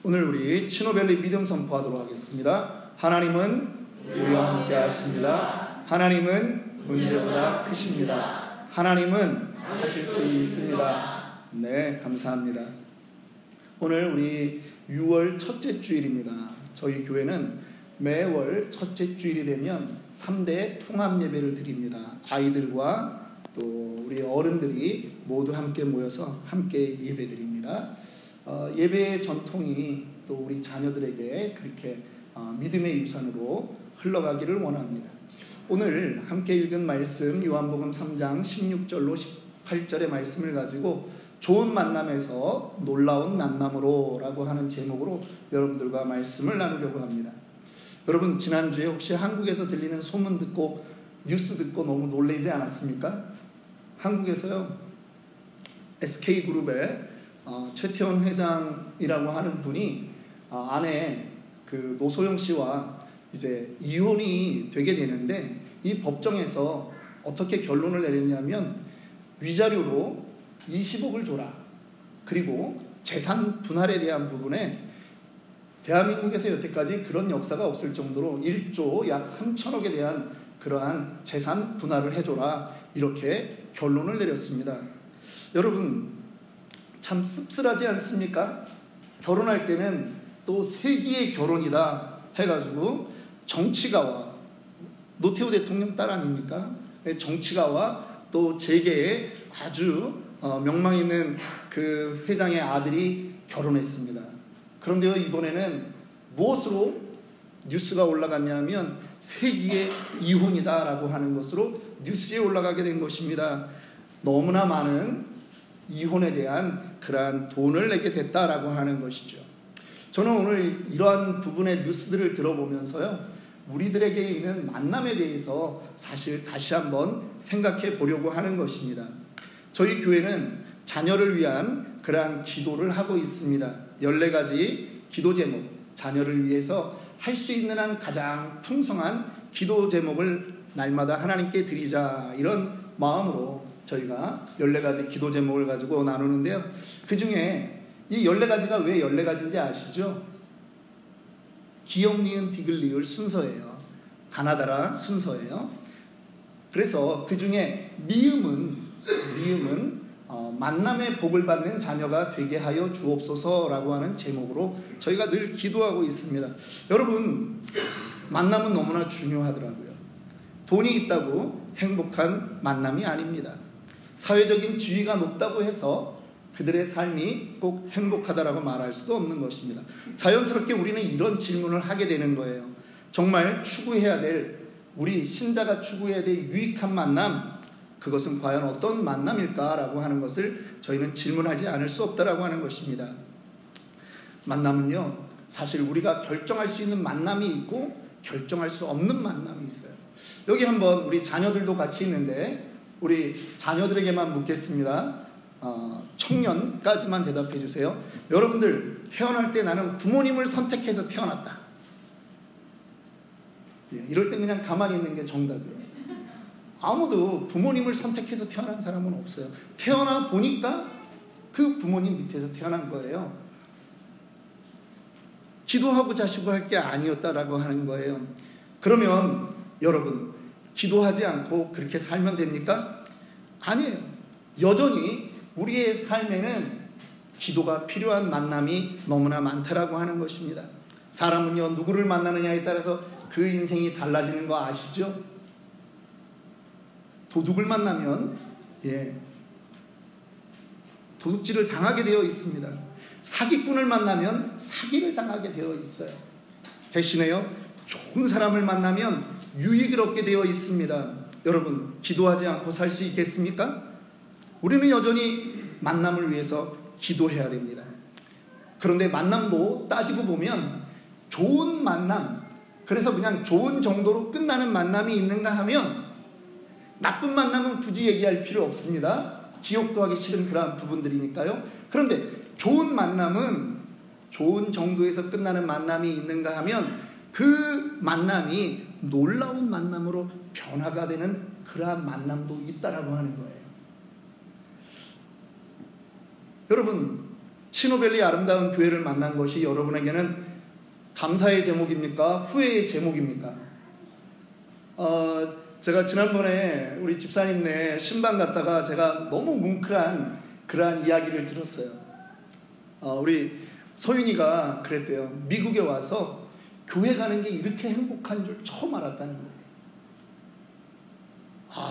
오늘 우리 치노벨리 믿음 선포하도록 하겠습니다. 하나님은 우리와 함께 하십니다. 하나님은 문제보다 크십니다. 하나님은 하실 수 있습니다. 네, 감사합니다. 오늘 우리 6월 첫째 주일입니다. 저희 교회는 매월 첫째 주일이 되면 3대 통합 예배를 드립니다. 아이들과 또 우리 어른들이 모두 함께 모여서 함께 예배드립니다. 예배의 전통이 또 우리 자녀들에게 그렇게 믿음의 유산으로 흘러가기를 원합니다. 오늘 함께 읽은 말씀 요한복음 3장 16절로 18절의 말씀을 가지고 좋은 만남에서 놀라운 만남으로 라고 하는 제목으로 여러분들과 말씀을 나누려고 합니다. 여러분, 지난주에 혹시 한국에서 들리는 소문 듣고 뉴스 듣고 너무 놀라지 않았습니까? 한국에서요, SK그룹의 최태원 회장이라고 하는 분이 아내 그 노소영 씨와 이제 이혼이 되게 되는데, 이 법정에서 어떻게 결론을 내렸냐면 위자료로 20억을 줘라. 그리고 재산 분할에 대한 부분에 대한민국에서 여태까지 그런 역사가 없을 정도로 1조 약 3천억에 대한 그러한 재산 분할을 해줘라. 이렇게 결론을 내렸습니다. 여러분, 참 씁쓸하지 않습니까? 결혼할 때는 또 세기의 결혼이다 해가지고 정치가와, 노태우 대통령 딸 아닙니까? 정치가와 또 재계의 아주 명망 있는 그 회장의 아들이 결혼했습니다. 그런데요, 이번에는 무엇으로 뉴스가 올라갔냐면 세기의 이혼이다라고 하는 것으로 뉴스에 올라가게 된 것입니다. 너무나 많은 이혼에 대한 그러한 돈을 내게 됐다라고 하는 것이죠. 저는 오늘 이러한 부분의 뉴스들을 들어보면서요, 우리들에게 있는 만남에 대해서 사실 다시 한번 생각해 보려고 하는 것입니다. 저희 교회는 자녀를 위한 그러한 기도를 하고 있습니다. 14가지 기도 제목, 자녀를 위해서 할 수 있는 한 가장 풍성한 기도 제목을 날마다 하나님께 드리자, 이런 마음으로 저희가 14가지 기도 제목을 가지고 나누는데요, 그 중에 이 14가지가 왜 14가지인지 아시죠? 기역, 니은, 디귿, 리을 순서예요. 가나다라 순서예요. 그래서 그 중에 미음은 만남의 복을 받는 자녀가 되게 하여 주옵소서라고 하는 제목으로 저희가 늘 기도하고 있습니다. 여러분, 만남은 너무나 중요하더라고요. 돈이 있다고 행복한 만남이 아닙니다. 사회적인 지위가 높다고 해서 그들의 삶이 꼭 행복하다라고 말할 수도 없는 것입니다. 자연스럽게 우리는 이런 질문을 하게 되는 거예요. 정말 추구해야 될, 우리 신자가 추구해야 될 유익한 만남, 그것은 과연 어떤 만남일까라고 하는 것을 저희는 질문하지 않을 수 없다라고 하는 것입니다. 만남은요, 사실 우리가 결정할 수 있는 만남이 있고 결정할 수 없는 만남이 있어요. 여기 한번 우리 자녀들도 같이 있는데 우리 자녀들에게만 묻겠습니다. 청년까지만 대답해 주세요. 여러분들, 태어날 때 나는 부모님을 선택해서 태어났다. 이럴 땐 그냥 가만히 있는 게 정답이에요. 아무도 부모님을 선택해서 태어난 사람은 없어요. 태어나 보니까 그 부모님 밑에서 태어난 거예요. 기도하고 자시고 할 게 아니었다라고 하는 거예요. 그러면 여러분, 기도하지 않고 그렇게 살면 됩니까? 아니에요. 여전히 우리의 삶에는 기도가 필요한 만남이 너무나 많다라고 하는 것입니다. 사람은요, 누구를 만나느냐에 따라서 그 인생이 달라지는 거 아시죠? 도둑을 만나면 도둑질을 당하게 되어 있습니다. 사기꾼을 만나면 사기를 당하게 되어 있어요. 대신에요, 좋은 사람을 만나면 유익을 얻게 되어 있습니다. 여러분, 기도하지 않고 살 수 있겠습니까? 우리는 여전히 만남을 위해서 기도해야 됩니다. 그런데 만남도 따지고 보면 좋은 만남, 그래서 그냥 좋은 정도로 끝나는 만남이 있는가 하면 나쁜 만남은 굳이 얘기할 필요 없습니다. 기억도 하기 싫은 그러한 부분들이니까요. 그런데 좋은 만남은 좋은 정도에서 끝나는 만남이 있는가 하면 그 만남이 놀라운 만남으로 변화가 되는 그러한 만남도 있다라고 하는 거예요. 여러분, 치노밸리 아름다운 교회를 만난 것이 여러분에게는 감사의 제목입니까? 후회의 제목입니까? 제가 지난번에 우리 집사님네 신방 갔다가 제가 너무 뭉클한 그러한 이야기를 들었어요. 우리 소윤이가 그랬대요. 미국에 와서 교회 가는 게 이렇게 행복한 줄 처음 알았다는 거예요.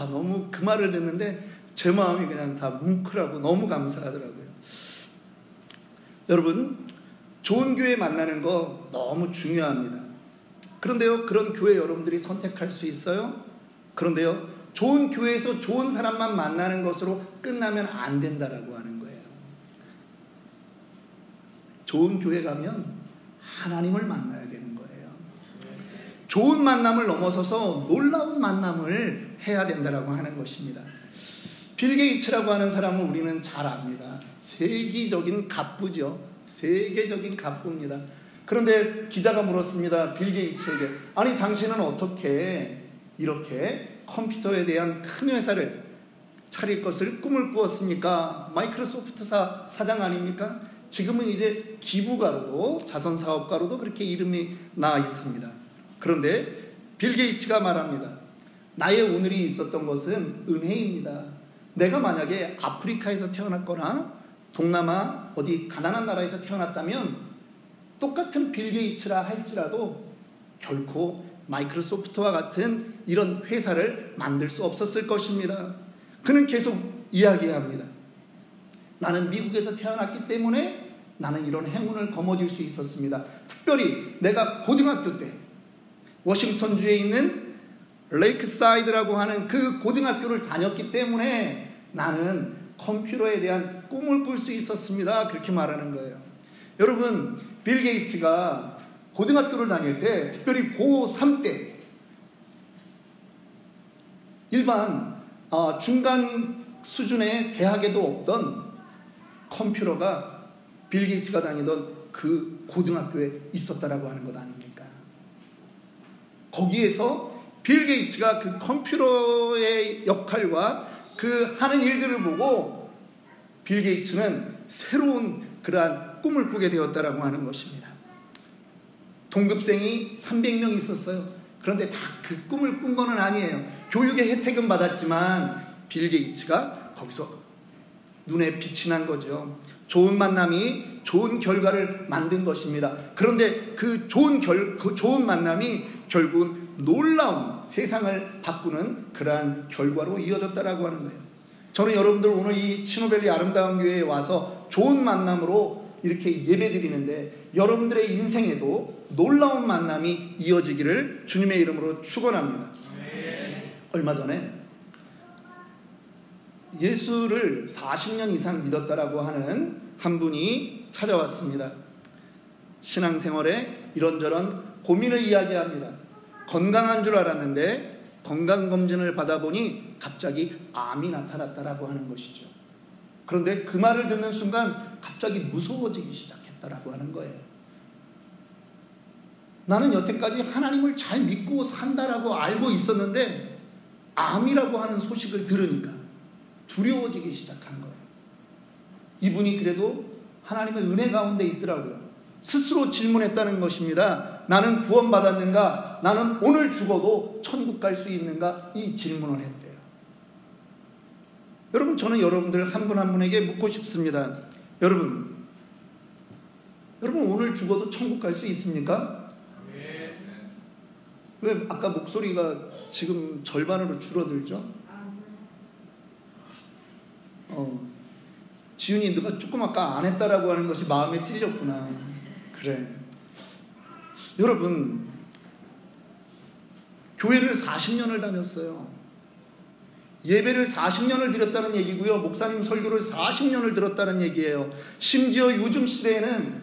너무 그 말을 듣는데 제 마음이 그냥 다 뭉클하고 너무 감사하더라고요. 여러분, 좋은 교회 만나는 거 너무 중요합니다. 그런데요, 그런 교회 여러분들이 선택할 수 있어요? 그런데요, 좋은 교회에서 좋은 사람만 만나는 것으로 끝나면 안 된다라고 하는 거예요. 좋은 교회 가면 하나님을 만나야 되는 거예요. 좋은 만남을 넘어서서 놀라운 만남을 해야 된다라고 하는 것입니다. 빌 게이츠라고 하는 사람을 우리는 잘 압니다. 세계적인 갑부죠. 세계적인 갑부입니다. 그런데 기자가 물었습니다. 빌 게이츠에게, 아니 당신은 어떻게 이렇게 컴퓨터에 대한 큰 회사를 차릴 것을 꿈을 꾸었습니까? 마이크로소프트사 사장 아닙니까? 지금은 이제 기부가로도 자선사업가로도 그렇게 이름이 나 있습니다. 그런데 빌 게이츠가 말합니다. 나의 오늘이 있었던 것은 은혜입니다. 내가 만약에 아프리카에서 태어났거나 동남아 어디 가난한 나라에서 태어났다면 똑같은 빌 게이츠라 할지라도 결코 마이크로소프트와 같은 이런 회사를 만들 수 없었을 것입니다. 그는 계속 이야기합니다. 나는 미국에서 태어났기 때문에 나는 이런 행운을 거머쥘 수 있었습니다. 특별히 내가 고등학교 때 워싱턴주에 있는 레이크사이드라고 하는 그 고등학교를 다녔기 때문에 나는 컴퓨터에 대한 꿈을 꿀 수 있었습니다. 그렇게 말하는 거예요. 여러분, 빌 게이츠가 고등학교를 다닐 때, 특별히 고3 때 일반 중간 수준의 대학에도 없던 컴퓨터가 빌 게이츠가 다니던 그 고등학교에 있었다라고 하는 것 아닙니까? 거기에서 빌 게이츠가 그 컴퓨터의 역할과 그 하는 일들을 보고 빌 게이츠는 새로운 그러한 꿈을 꾸게 되었다라고 하는 것입니다. 동급생이 300명 있었어요. 그런데 다 그 꿈을 꾼 건 아니에요. 교육의 혜택은 받았지만 빌 게이츠가 거기서 눈에 빛이 난 거죠. 좋은 만남이 좋은 결과를 만든 것입니다. 그런데 그 좋은 만남이 결국은 놀라운 세상을 바꾸는 그러한 결과로 이어졌다라고 하는 거예요. 저는 여러분들 오늘 이 치노밸리 아름다운 교회에 와서 좋은 만남으로 이렇게 예배드리는데 여러분들의 인생에도 놀라운 만남이 이어지기를 주님의 이름으로 축원합니다. 얼마 전에 예수를 40년 이상 믿었다라고 하는 한 분이 찾아왔습니다. 신앙생활에 이런저런 고민을 이야기합니다. 건강한 줄 알았는데 건강검진을 받아보니 갑자기 암이 나타났다라고 하는 것이죠. 그런데 그 말을 듣는 순간 갑자기 무서워지기 시작했다라고 하는 거예요. 나는 여태까지 하나님을 잘 믿고 산다라고 알고 있었는데 암이라고 하는 소식을 들으니까 두려워지기 시작한 거예요. 이분이 그래도 하나님의 은혜 가운데 있더라고요. 스스로 질문했다는 것입니다. 나는 구원받았는가? 나는 오늘 죽어도 천국 갈 수 있는가? 이 질문을 했대요. 여러분, 저는 여러분들 한 분 한 분에게 묻고 싶습니다. 여러분 오늘 죽어도 천국 갈 수 있습니까? 왜 아까 목소리가 지금 절반으로 줄어들죠? 지훈이 너가 조금 아까 안 했다라고 하는 것이 마음에 찔렸구나. 그래. 여러분, 교회를 40년을 다녔어요. 예배를 40년을 드렸다는 얘기고요. 목사님 설교를 40년을 들었다는 얘기예요. 심지어 요즘 시대에는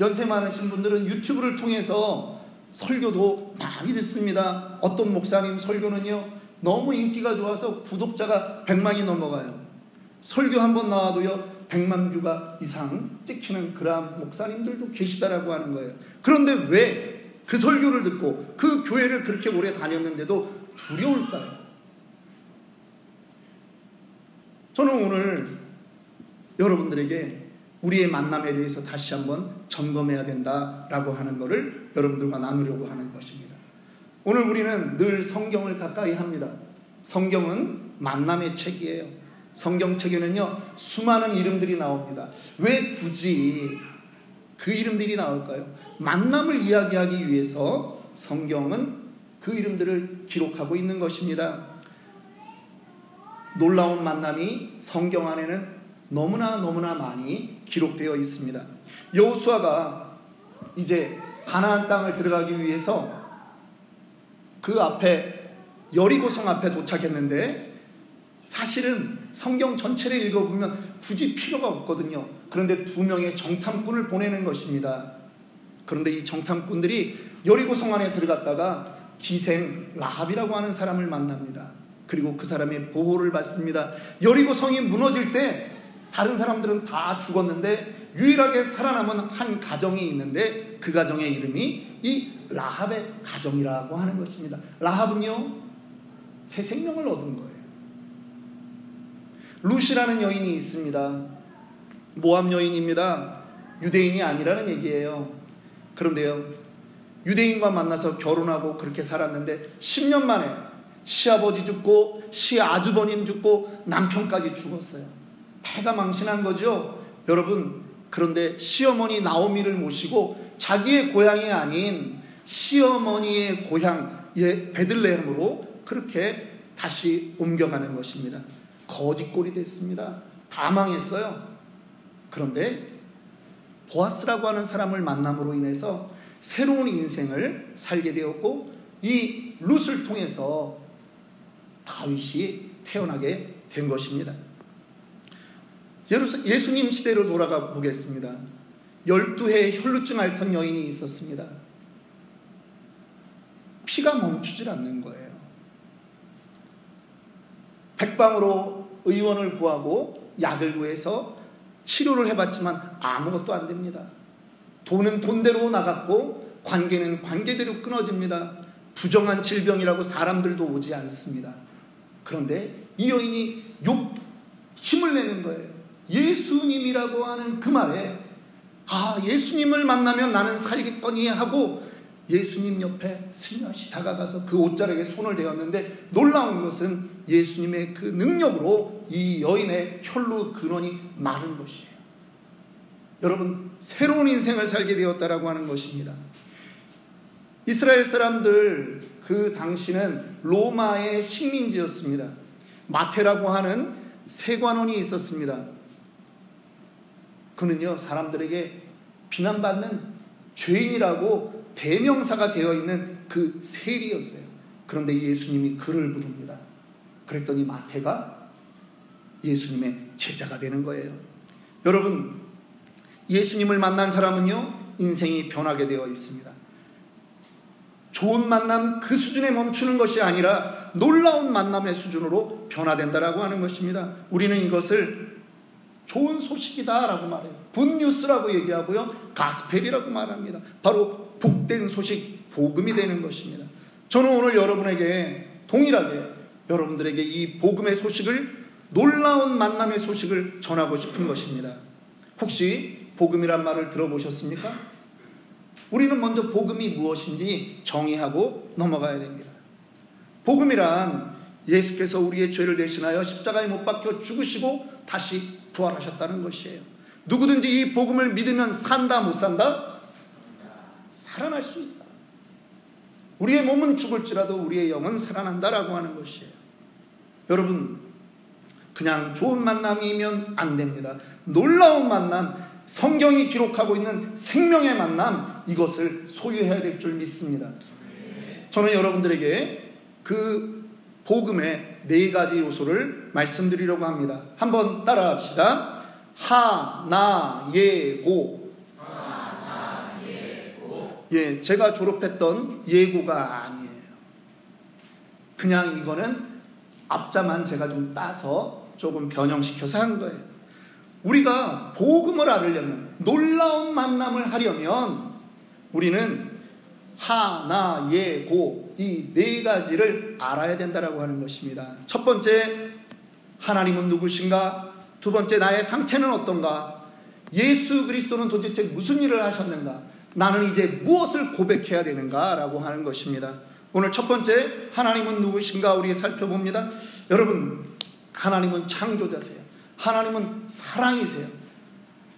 연세 많으신 분들은 유튜브를 통해서 설교도 많이 듣습니다. 어떤 목사님 설교는요, 너무 인기가 좋아서 구독자가 100만이 넘어가요. 설교 한 번 나와도요 100만 뷰가 이상 찍히는 그런 목사님들도 계시다라고 하는 거예요. 그런데 왜 그 설교를 듣고 그 교회를 그렇게 오래 다녔는데도 두려울까요? 저는 오늘 여러분들에게 우리의 만남에 대해서 다시 한번 점검해야 된다라고 하는 것을 여러분들과 나누려고 하는 것입니다. 오늘 우리는 늘 성경을 가까이 합니다. 성경은 만남의 책이에요. 성경책에는요, 수많은 이름들이 나옵니다. 왜 굳이 그 이름들이 나올까요? 만남을 이야기하기 위해서 성경은 그 이름들을 기록하고 있는 것입니다. 놀라운 만남이 성경 안에는 너무나 많이 기록되어 있습니다. 여호수아가 이제 가나안 땅을 들어가기 위해서 그 앞에 여리고성 앞에 도착했는데, 사실은 성경 전체를 읽어보면 굳이 필요가 없거든요. 그런데 2명의 정탐꾼을 보내는 것입니다. 그런데 이 정탐꾼들이 여리고성 안에 들어갔다가 기생 라합이라고 하는 사람을 만납니다. 그리고 그 사람의 보호를 받습니다. 여리고성이 무너질 때 다른 사람들은 다 죽었는데 유일하게 살아남은 한 가정이 있는데, 그 가정의 이름이 이 라합의 가정이라고 하는 것입니다. 라합은요, 새 생명을 얻은 거예요. 룻이라는 여인이 있습니다. 모압 여인입니다. 유대인이 아니라는 얘기예요. 그런데요, 유대인과 만나서 결혼하고 그렇게 살았는데 10년 만에 시아버지 죽고 시아주버님 죽고 남편까지 죽었어요. 패가 망신한 거죠. 여러분, 그런데 시어머니 나오미를 모시고 자기의 고향이 아닌 시어머니의 고향 베들레헴으로 그렇게 다시 옮겨가는 것입니다. 거지꼴이 됐습니다. 다 망했어요. 그런데 보아스라고 하는 사람을 만남으로 인해서 새로운 인생을 살게 되었고, 이 룻을 통해서 다윗이 태어나게 된 것입니다. 예수님 시대로 돌아가 보겠습니다. 12해 혈루증 앓던 여인이 있었습니다. 피가 멈추질 않는 거예요. 백방으로 의원을 구하고 약을 구해서 치료를 해봤지만 아무것도 안 됩니다. 돈은 돈대로 나갔고 관계는 관계대로 끊어집니다. 부정한 질병이라고 사람들도 오지 않습니다. 그런데 이 여인이 힘을 내는 거예요. 예수님이라고 하는 그 말에, 예수님을 만나면 나는 살겠거니 하고 예수님 옆에 슬며시 다가가서 그 옷자락에 손을 대었는데, 놀라운 것은 예수님의 그 능력으로 이 여인의 혈루 근원이 마른 것이에요. 여러분, 새로운 인생을 살게 되었다라고 하는 것입니다. 이스라엘 사람들 그 당시는 로마의 식민지였습니다. 마테라고 하는 세관원이 있었습니다. 그는요, 사람들에게 비난받는 죄인이라고 대명사가 되어 있는 그 세리였어요. 그런데 예수님이 그를 부릅니다. 그랬더니 마태가 예수님의 제자가 되는 거예요. 여러분, 예수님을 만난 사람은요, 인생이 변하게 되어 있습니다. 좋은 만남 그 수준에 멈추는 것이 아니라 놀라운 만남의 수준으로 변화된다라고 하는 것입니다. 우리는 이것을 좋은 소식이다라고 말해요. 굿뉴스라고 얘기하고요, 가스펠이라고 말합니다. 바로 복된 소식, 복음이 되는 것입니다. 저는 오늘 여러분에게 동일하게 여러분들에게 이 복음의 소식을, 놀라운 만남의 소식을 전하고 싶은 것입니다. 혹시 복음이란 말을 들어보셨습니까? 우리는 먼저 복음이 무엇인지 정의하고 넘어가야 됩니다. 복음이란 예수께서 우리의 죄를 대신하여 십자가에 못 박혀 죽으시고 다시 부활하셨다는 것이에요. 누구든지 이 복음을 믿으면 산다, 못 산다? 살아날 수 있다. 우리의 몸은 죽을지라도 우리의 영은 살아난다라고 하는 것이에요. 여러분, 그냥 좋은 만남이면 안 됩니다. 놀라운 만남, 성경이 기록하고 있는 생명의 만남, 이것을 소유해야 될 줄 믿습니다. 저는 여러분들에게 그 복음의 4가지 요소를 말씀드리려고 합니다. 한번 따라합시다. 하나예고. 예, 제가 졸업했던 예고가 아니에요. 그냥 이거는 앞자만 제가 좀 따서 조금 변형시켜서 한 거예요. 우리가 복음을 알으려면, 놀라운 만남을 하려면 우리는 하나예고, 이 4가지를 알아야 된다라고 하는 것입니다. 첫 번째, 하나님은 누구신가? 두 번째, 나의 상태는 어떤가? 예수 그리스도는 도대체 무슨 일을 하셨는가? 나는 이제 무엇을 고백해야 되는가? 라고 하는 것입니다. 오늘 첫 번째, 하나님은 누구신가 우리 살펴봅니다. 여러분, 하나님은 창조자세요. 하나님은 사랑이세요.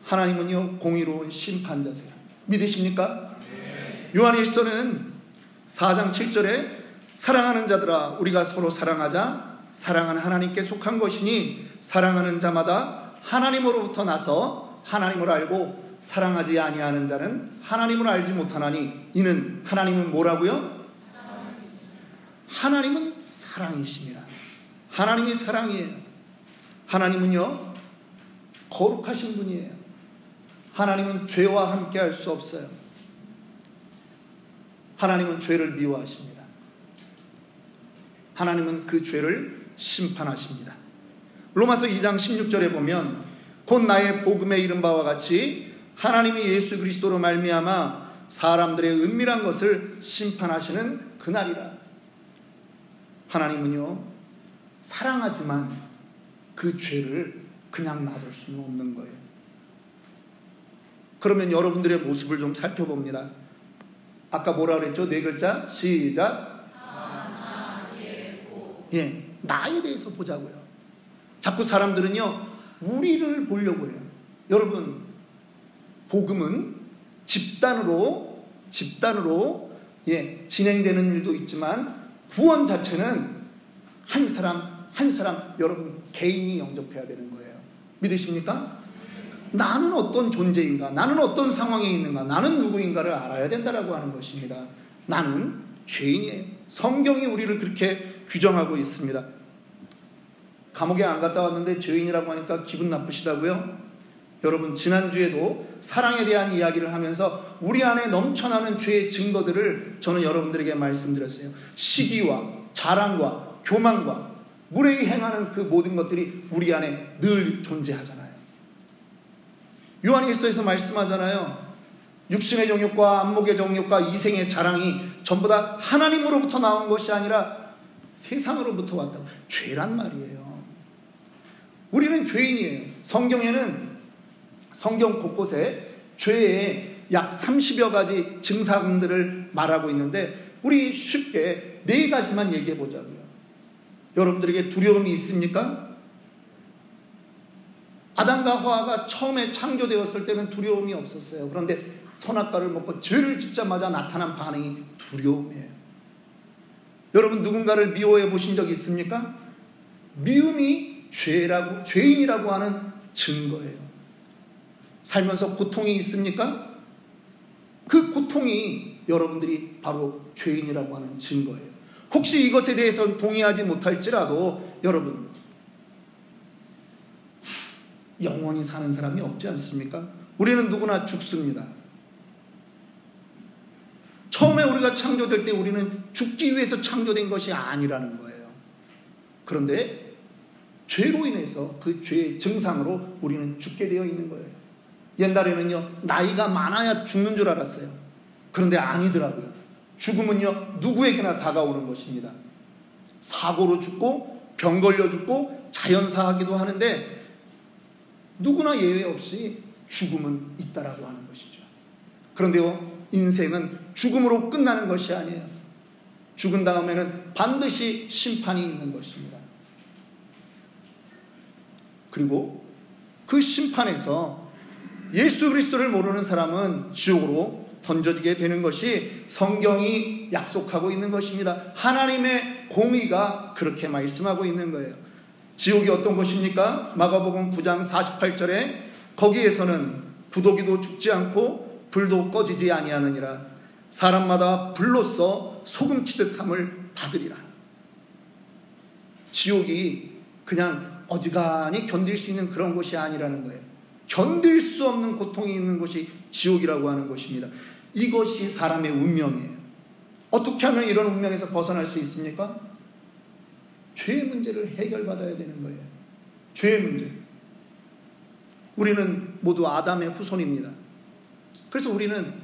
하나님은요, 공의로운 심판자세요. 믿으십니까? 네. 요한일서는 4장 7절에 사랑하는 자들아 우리가 서로 사랑하자. 사랑은 하나님께 속한 것이니 사랑하는 자마다 하나님으로부터 나서 하나님을 알고 사랑하지 아니하는 자는 하나님을 알지 못하나니 이는 하나님은 뭐라고요? 하나님은 사랑이십니다. 하나님이 사랑이에요. 하나님은요, 거룩하신 분이에요. 하나님은 죄와 함께 할 수 없어요. 하나님은 죄를 미워하십니다. 하나님은 그 죄를 심판하십니다. 로마서 2장 16절에 보면 곧 나의 복음에 이른 바와 같이 하나님이 예수 그리스도로 말미암아 사람들의 은밀한 것을 심판하시는 그날이라. 하나님은요, 사랑하지만 그 죄를 그냥 놔둘 수는 없는 거예요. 그러면 여러분들의 모습을 좀 살펴봅니다. 아까 뭐라 그랬죠? 4글자 시작. 예, 나에 대해서 보자고요. 자꾸 사람들은요, 우리를 보려고 해요. 여러분, 복음은 집단으로 진행되는 일도 있지만 구원 자체는 한 사람 여러분 개인이 영접해야 되는 거예요. 믿으십니까? 나는 어떤 존재인가? 나는 어떤 상황에 있는가? 나는 누구인가를 알아야 된다라고 하는 것입니다. 나는 죄인이에요. 성경이 우리를 그렇게 규정하고 있습니다. 감옥에 안 갔다 왔는데 죄인이라고 하니까 기분 나쁘시다고요? 여러분, 지난주에도 사랑에 대한 이야기를 하면서 우리 안에 넘쳐나는 죄의 증거들을 저는 여러분들에게 말씀드렸어요. 시기와 자랑과 교만과 무례히 행하는 그 모든 것들이 우리 안에 늘 존재하잖아요. 요한일서에서 말씀하잖아요. 육신의 정욕과 안목의 정욕과 이생의 자랑이 전부 다 하나님으로부터 나온 것이 아니라 세상으로부터 왔다고. 죄란 말이에요. 우리는 죄인이에요. 성경 곳곳에 죄의 약 30여 가지 증상들을 말하고 있는데 우리 쉽게 4가지만 얘기해 보자고요. 여러분들에게 두려움이 있습니까? 아담과 하와가 처음에 창조되었을 때는 두려움이 없었어요. 그런데 선악과를 먹고 죄를 짓자마자 나타난 반응이 두려움이에요. 여러분, 누군가를 미워해 보신 적이 있습니까? 미움이 죄인이라고 하는 증거예요. 살면서 고통이 있습니까? 그 고통이 여러분들이 바로 죄인이라고 하는 증거예요. 혹시 이것에 대해서 동의하지 못할지라도 여러분, 영원히 사는 사람이 없지 않습니까? 우리는 누구나 죽습니다. 처음에 우리가 창조될 때 우리는 죽기 위해서 창조된 것이 아니라는 거예요. 그런데 죄로 인해서 그 죄의 증상으로 우리는 죽게 되어 있는 거예요. 옛날에는요, 나이가 많아야 죽는 줄 알았어요. 그런데 아니더라고요. 죽음은요, 누구에게나 다가오는 것입니다. 사고로 죽고 병 걸려 죽고 자연사하기도 하는데 누구나 예외 없이 죽음은 있다라고 하는 것이죠. 그런데요, 인생은 죽음으로 끝나는 것이 아니에요. 죽은 다음에는 반드시 심판이 있는 것입니다. 그리고 그 심판에서 예수 그리스도를 모르는 사람은 지옥으로 던져지게 되는 것이 성경이 약속하고 있는 것입니다. 하나님의 공의가 그렇게 말씀하고 있는 거예요. 지옥이 어떤 곳입니까? 마가복음 9장 48절에 거기에서는 부도기도 죽지 않고 불도 꺼지지 아니하느니라. 사람마다 불로써 소금치듯 함을 받으리라. 지옥이 그냥 어지간히 견딜 수 있는 그런 곳이 아니라는 거예요. 견딜 수 없는 고통이 있는 곳이 지옥이라고 하는 것입니다. 이것이 사람의 운명이에요. 어떻게 하면 이런 운명에서 벗어날 수 있습니까? 죄의 문제를 해결받아야 되는 거예요. 죄의 문제. 우리는 모두 아담의 후손입니다. 그래서 우리는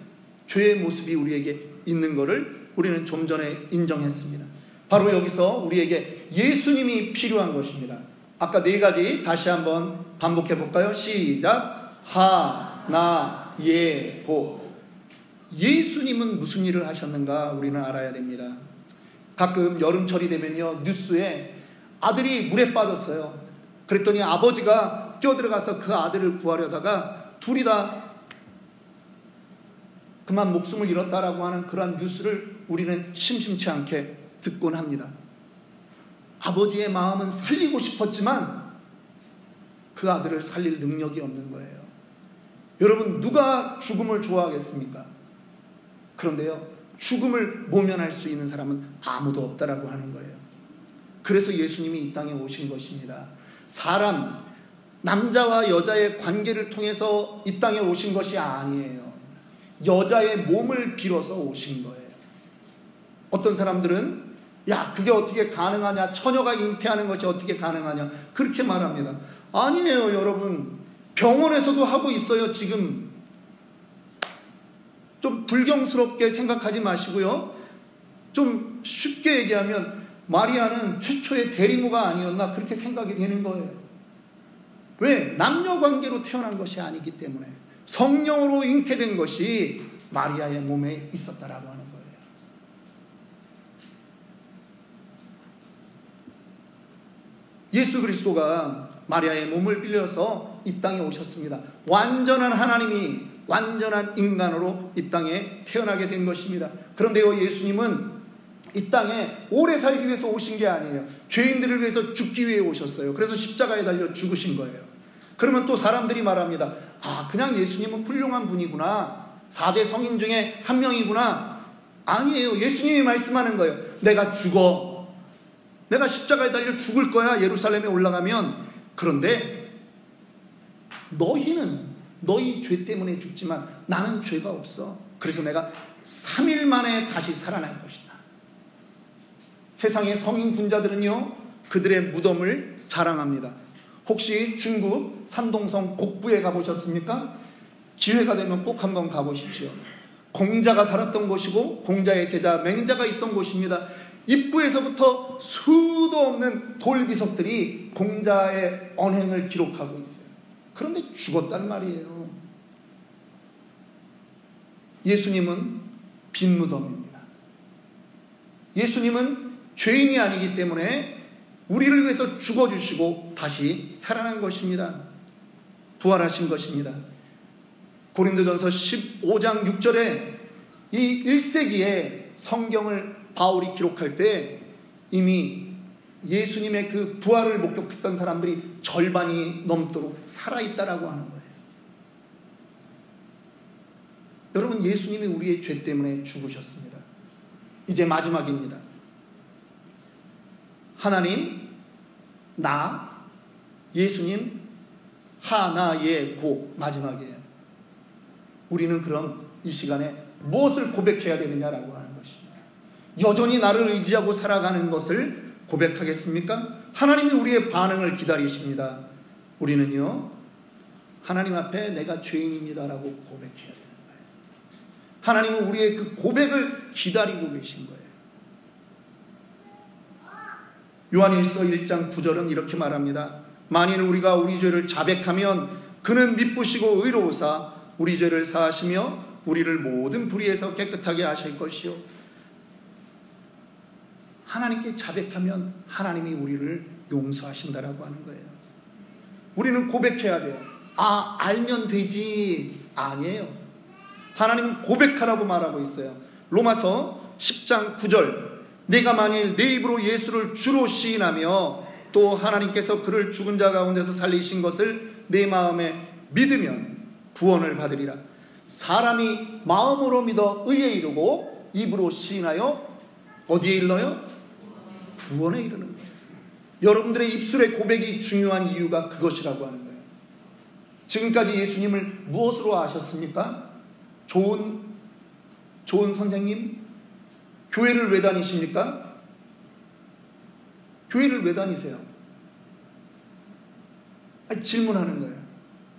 죄의 모습이 우리에게 있는 것을 우리는 좀 전에 인정했습니다. 바로 여기서 우리에게 예수님이 필요한 것입니다. 아까 4가지 다시 한번 반복해 볼까요? 시작. 하, 나, 예, 고. 예수님은 무슨 일을 하셨는가 우리는 알아야 됩니다. 가끔 여름철이 되면요, 뉴스에 아들이 물에 빠졌어요. 그랬더니 아버지가 뛰어들어가서 그 아들을 구하려다가 둘이 다 그만 목숨을 잃었다라고 하는 그러한 뉴스를 우리는 심심치 않게 듣곤 합니다. 아버지의 마음은 살리고 싶었지만 그 아들을 살릴 능력이 없는 거예요. 여러분, 누가 죽음을 좋아하겠습니까? 그런데요, 죽음을 모면할 수 있는 사람은 아무도 없다라고 하는 거예요. 그래서 예수님이 이 땅에 오신 것입니다. 사람, 남자와 여자의 관계를 통해서 이 땅에 오신 것이 아니에요. 여자의 몸을 빌어서 오신 거예요. 어떤 사람들은 야, 그게 어떻게 가능하냐, 처녀가 잉태하는 것이 어떻게 가능하냐, 그렇게 말합니다. 아니에요, 여러분. 병원에서도 하고 있어요. 지금 좀 불경스럽게 생각하지 마시고요, 좀 쉽게 얘기하면 마리아는 최초의 대리모가 아니었나, 그렇게 생각이 되는 거예요. 왜? 남녀관계로 태어난 것이 아니기 때문에 성령으로 잉태된 것이 마리아의 몸에 있었다라고 하는 거예요. 예수 그리스도가 마리아의 몸을 빌려서 이 땅에 오셨습니다. 완전한 하나님이 완전한 인간으로 이 땅에 태어나게 된 것입니다. 그런데요, 예수님은 이 땅에 오래 살기 위해서 오신 게 아니에요. 죄인들을 위해서 죽기 위해 오셨어요. 그래서 십자가에 달려 죽으신 거예요. 그러면 또 사람들이 말합니다. 아, 그냥 예수님은 훌륭한 분이구나, 4대 성인 중에 한 명이구나. 아니에요. 예수님이 말씀하는 거예요. 내가 죽어, 내가 십자가에 달려 죽을 거야, 예루살렘에 올라가면. 그런데 너희는 너희 죄 때문에 죽지만 나는 죄가 없어. 그래서 내가 3일 만에 다시 살아날 것이다. 세상의 성인 군자들은요, 그들의 무덤을 자랑합니다. 혹시 중국 산동성 곡부에 가보셨습니까? 기회가 되면 꼭 한번 가보십시오. 공자가 살았던 곳이고 공자의 제자 맹자가 있던 곳입니다. 입구에서부터 수도 없는 돌비석들이 공자의 언행을 기록하고 있어요. 그런데 죽었단 말이에요. 예수님은 빈 무덤입니다. 예수님은 죄인이 아니기 때문에 우리를 위해서 죽어주시고 다시 살아난 것입니다. 부활하신 것입니다. 고린도전서 15장 6절에 이 1세기에 성경을 바울이 기록할 때 이미 예수님의 그 부활을 목격했던 사람들이 절반이 넘도록 살아있다라고 하는 거예요. 여러분, 예수님이 우리의 죄 때문에 죽으셨습니다. 이제 마지막입니다. 하나님, 나, 예수님, 하, 나, 예, 고, 마지막이에요. 우리는 그럼 이 시간에 무엇을 고백해야 되느냐라고 하는 것입니다. 여전히 나를 의지하고 살아가는 것을 고백하겠습니까? 하나님이 우리의 반응을 기다리십니다. 우리는요, 하나님 앞에 내가 죄인입니다라고 고백해야 되는 거예요. 하나님은 우리의 그 고백을 기다리고 계신 거예요. 요한일서 1장 9절은 이렇게 말합니다. 만일 우리가 우리 죄를 자백하면 그는 미쁘시고 의로우사 우리 죄를 사하시며 우리를 모든 불의에서 깨끗하게 하실 것이요. 하나님께 자백하면 하나님이 우리를 용서하신다라고 하는 거예요. 우리는 고백해야 돼요. 아, 알면 되지. 아니에요. 하나님은 고백하라고 말하고 있어요. 로마서 10장 9절, 내가 만일 내 입으로 예수를 주로 시인하며 또 하나님께서 그를 죽은 자 가운데서 살리신 것을 내 마음에 믿으면 구원을 받으리라. 사람이 마음으로 믿어 의에 이르고 입으로 시인하여 어디에 이르러요? 구원에 이르는 거예요. 여러분들의 입술의 고백이 중요한 이유가 그것이라고 하는 거예요. 지금까지 예수님을 무엇으로 아셨습니까? 좋은 선생님? 교회를 왜 다니십니까? 교회를 왜 다니세요? 질문하는 거예요.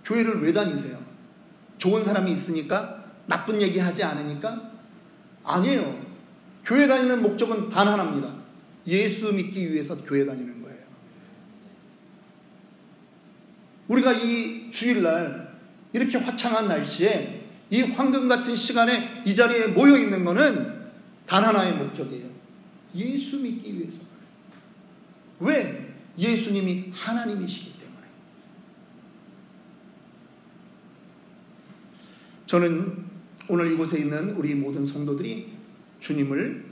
교회를 왜 다니세요? 좋은 사람이 있으니까? 나쁜 얘기 하지 않으니까? 아니에요. 교회 다니는 목적은 단 하나입니다. 예수 믿기 위해서 교회 다니는 거예요. 우리가 이 주일날 이렇게 화창한 날씨에 이 황금 같은 시간에 이 자리에 모여 있는 것은 단 하나의 목적이에요. 예수 믿기 위해서. 왜? 예수님이 하나님이시기 때문에. 저는 오늘 이곳에 있는 우리 모든 성도들이 주님을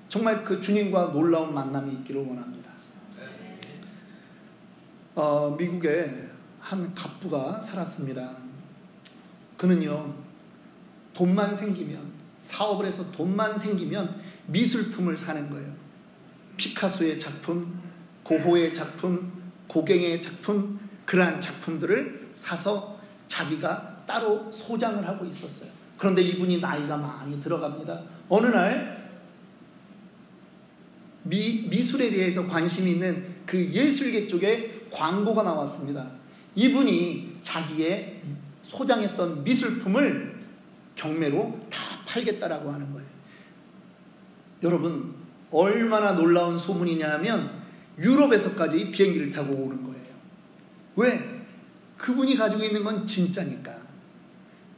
정말 그 주님과 놀라운 만남이 있기를 원합니다. 미국에 한 갑부가 살았습니다. 그는요, 돈만 생기면, 사업을 해서 돈만 생기면 미술품을 사는 거예요. 피카소의 작품, 고호의 작품, 고갱의 작품, 그러한 작품들을 사서 자기가 따로 소장을 하고 있었어요. 그런데 이분이 나이가 많이 들어갑니다. 어느 날 미술에 대해서 관심이 있는 그 예술계 쪽에 광고가 나왔습니다. 이분이 자기의 소장했던 미술품을 경매로 다 팔겠다라고 하는 거예요. 여러분, 얼마나 놀라운 소문이냐 하면 유럽에서까지 비행기를 타고 오는 거예요. 왜? 그분이 가지고 있는 건 진짜니까.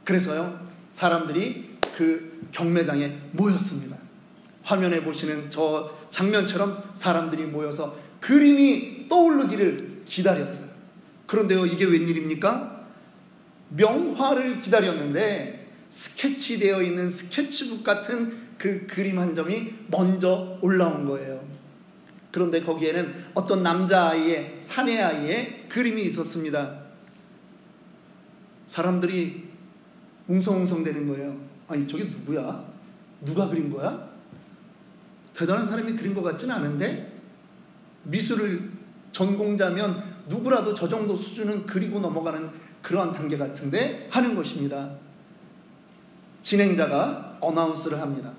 그래서요, 사람들이 그 경매장에 모였습니다. 화면에 보시는 저 장면처럼 사람들이 모여서 그림이 떠오르기를 기다렸어요. 그런데요, 이게 웬일입니까? 명화를 기다렸는데 스케치되어 있는 스케치북 같은 그 그림 한 점이 먼저 올라온 거예요. 그런데 거기에는 어떤 남자아이의, 사내아이의 그림이 있었습니다. 사람들이 웅성웅성 되는 거예요. 아니, 저게 누구야? 누가 그린 거야? 대단한 사람이 그린 것 같지는 않은데? 미술을 전공자면 누구라도 저 정도 수준은 그리고 넘어가는 그러한 단계 같은데 하는 것입니다. 진행자가 어나운스를 합니다.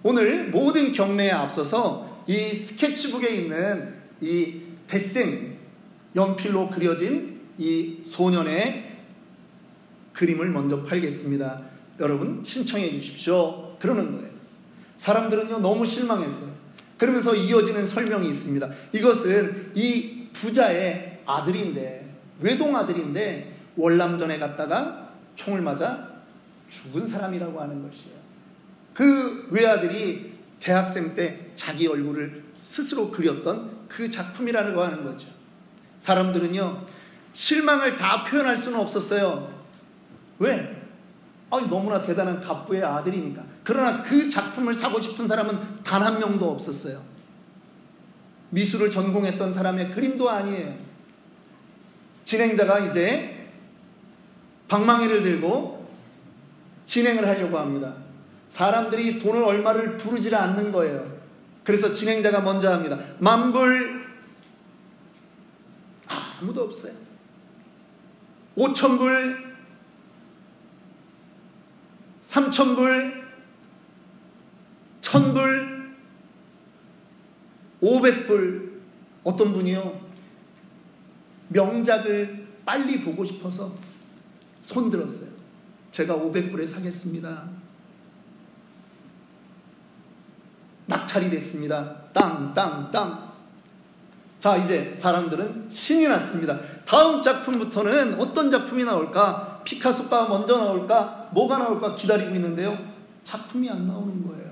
오늘 모든 경매에 앞서서 이 스케치북에 있는 이 데생, 연필로 그려진 이 소년의 그림을 먼저 팔겠습니다. 여러분 신청해 주십시오. 그러는 거예요. 사람들은요, 너무 실망했어요. 그러면서 이어지는 설명이 있습니다. 이것은 이 부자의 아들인데, 외동아들인데 월남전에 갔다가 총을 맞아 죽은 사람이라고 하는 것이에요. 그 외아들이 대학생 때 자기 얼굴을 스스로 그렸던 그 작품이라고 하는 거죠. 사람들은요, 실망을 다 표현할 수는 없었어요. 왜? 아니, 너무나 대단한 갑부의 아들이니까. 그러나 그 작품을 사고 싶은 사람은 단 한 명도 없었어요. 미술을 전공했던 사람의 그림도 아니에요. 진행자가 이제 방망이를 들고 진행을 하려고 합니다. 사람들이 돈을 얼마를 부르지 않는 거예요. 그래서 진행자가 먼저 합니다. 10,000불. 아무도 없어요. 5,000불. 3,000불. 1,000불. 500불. 어떤 분이요, 명작을 빨리 보고 싶어서 손 들었어요. 제가 500불에 사겠습니다. 낙찰이 됐습니다. 땅, 땅, 땅. 자, 이제 사람들은 신이 났습니다. 다음 작품부터는 어떤 작품이 나올까? 피카소가 먼저 나올까? 뭐가 나올까? 기다리고 있는데요, 작품이 안 나오는 거예요.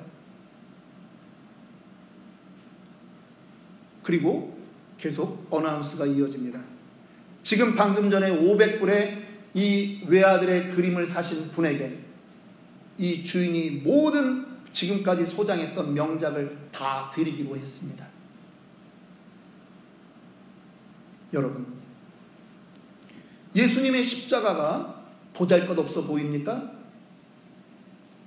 그리고 계속 어나운스가 이어집니다. 지금 방금 전에 500불에 이 외아들의 그림을 사신 분에게 이 주인이 모든 지금까지 소장했던 명작을 다 드리기로 했습니다. 여러분, 예수님의 십자가가 보잘것없어 보입니까?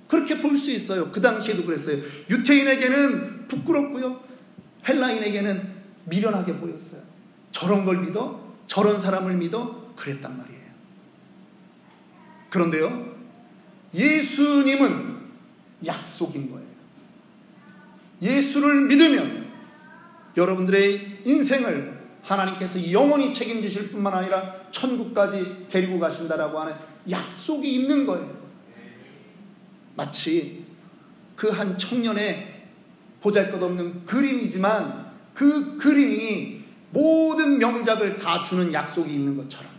그렇게 볼 수 있어요. 그 당시에도 그랬어요. 유태인에게는 부끄럽고요, 헬라인에게는 미련하게 보였어요. 저런 걸 믿어? 저런 사람을 믿어? 그랬단 말이에요. 그런데요, 예수님은 약속인 거예요. 예수를 믿으면 여러분들의 인생을 하나님께서 영원히 책임지실 뿐만 아니라 천국까지 데리고 가신다라고 하는 약속이 있는 거예요. 마치 그 한 청년의 보잘것없는 그림이지만 그 그림이 모든 명작을 다 주는 약속이 있는 것처럼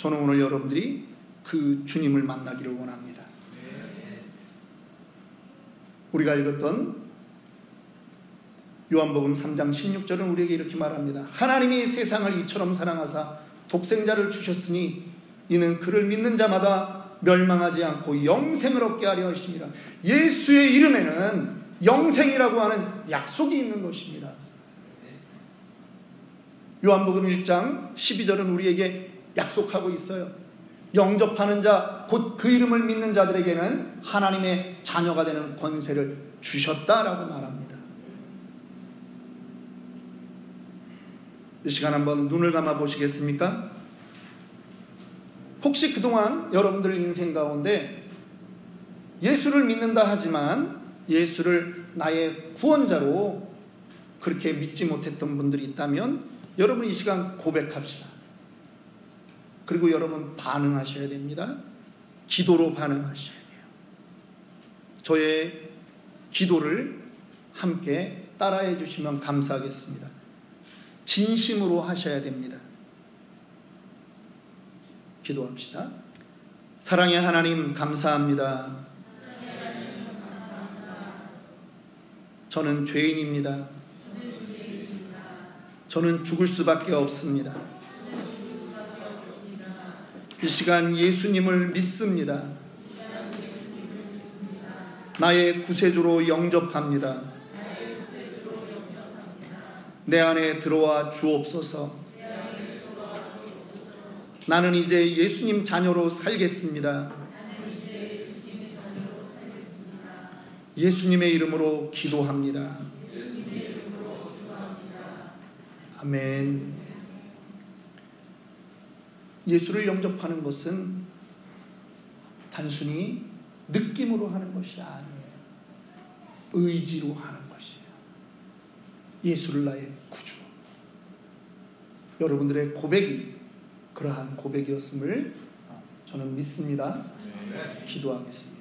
저는 오늘 여러분들이 그 주님을 만나기를 원합니다. 우리가 읽었던 요한복음 3장 16절은 우리에게 이렇게 말합니다. 하나님이 세상을 이처럼 사랑하사 독생자를 주셨으니 이는 그를 믿는 자마다 멸망하지 않고 영생을 얻게 하려 하심이라. 예수의 이름에는 영생이라고 하는 약속이 있는 것입니다. 요한복음 1장 12절은 우리에게 약속하고 있어요. 영접하는 자, 곧 그 이름을 믿는 자들에게는 하나님의 자녀가 되는 권세를 주셨다라고 말합니다. 이 시간 한번 눈을 감아 보시겠습니까? 혹시 그동안 여러분들 인생 가운데 예수를 믿는다 하지만 예수를 나의 구원자로 그렇게 믿지 못했던 분들이 있다면 여러분 이 시간 고백합시다. 그리고 여러분 반응하셔야 됩니다. 기도로 반응하셔야 돼요. 저의 기도를 함께 따라해 주시면 감사하겠습니다. 진심으로 하셔야 됩니다. 기도합시다. 사랑의 하나님 감사합니다. 저는 죄인입니다. 저는 죽을 수밖에 없습니다. 이 시간 예수님을 믿습니다. 나의 구세주로 영접합니다. 내 안에 들어와 주옵소서. 나는 이제 예수님 자녀로 살겠습니다. 예수님의 이름으로 기도합니다. 아멘. 예수를 영접하는 것은 단순히 느낌으로 하는 것이 아니에요. 의지로 하는 것이에요. 예수를 나의 구주. 여러분들의 고백이 그러한 고백이었음을 저는 믿습니다. 기도하겠습니다.